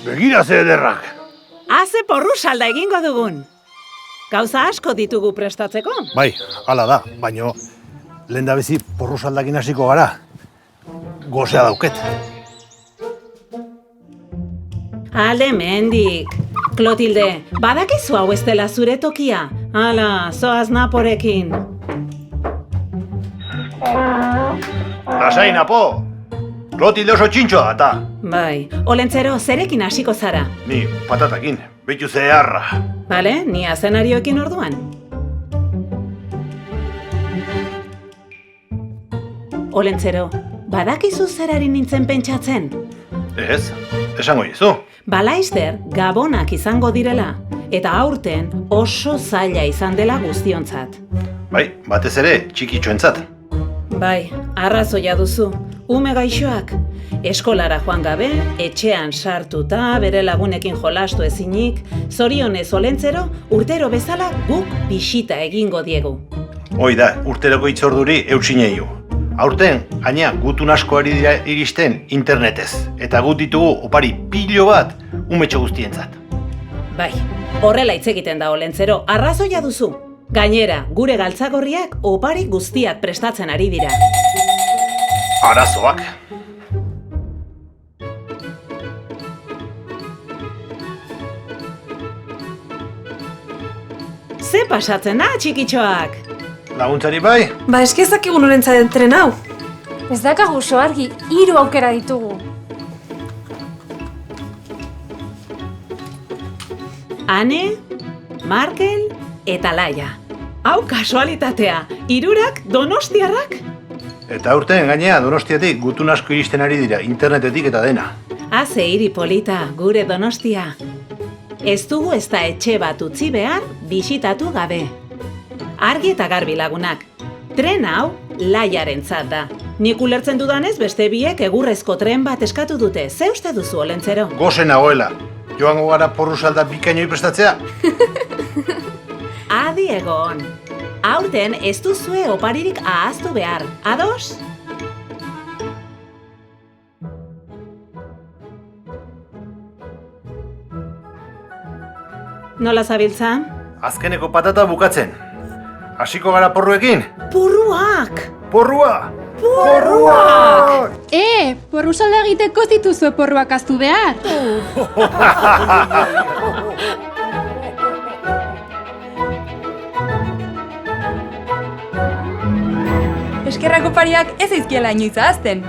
Begira ze ederrak. Haze porru salda egingo dugun. Gauza asko ditugu prestatzeko. Bai, hala da, baino lehendabezi porru saldakin hasiko gara. Gozea dauket. Alde mendik. Klotilde, badakizu hau ez dela zure tokia. Hala, zoaz naporekin. Lasai, Napo! Klotilde oso txintxoa eta. Bai, Olentzero, zerekin hasiko zara? Ni patatakin, behitu zeharra. Bale, ni azenarioekin orduan. Olentzero, badakizu zerari nintzen pentsatzen? Ez, esango izu. Balaizter gabonak izango direla, eta aurten oso zaila izan dela guztiontzat. Bai, batez ere txikitxoentzat. Bai, arrazoia duzu. Ume gaixoak, eskolara joan gabe, etxean sartuta, bere lagunekin jolastu ezinik, zorionez Olentzero, urtero bezala guk bisita egingo diegu. Hoi da, urteroko itzorduri eutsineiu. Aurten, gaina gutun asko ari dira iristen internetez, eta gut ditugu opari pilo bat umetxo guztientzat. Bai, horrela hitz egiten da Olentzero, arrazoia duzu. Gainera, gure galtzagorriak opari guztiak prestatzen ari dira. Arazoak. Ze pasatzen da, txikitxoak? Laguntzari bai? Ba, eskezak egun orentzaren tren hau. Ez dakagu oso argi, 3 aukera ditugu. Ane, Markel eta Laia. Hau kasualitatea, 3 donostiarrak? Eta aurten gainea Donostiatik gutun asko iristen ari dira internetetik eta dena. Haze hiri polita, gure Donostia. Ez dugu ez da etxe bat utzi behar bisitatu gabe. Argi eta garbi lagunak. Tren hau Laiarentzat da. Nik ulertzen dudanez beste biek egurrezko tren bat eskatu dute. Ze uste duzu, Olentzero? Gozen nagoela. Joango gara porru salda bikainoi prestatzea? Adi egon. Aurten ez duzue oparirik ahaztu behar. Ados? Nola zabiltza? Azkeneko patata bukatzen. Hasiko gara porruekin? Purruak! Porrua! Purruak! Porru salda egiteko zituzue porruak haztu behar. Eskerrak opariak ez izkiela inoiz ahazten.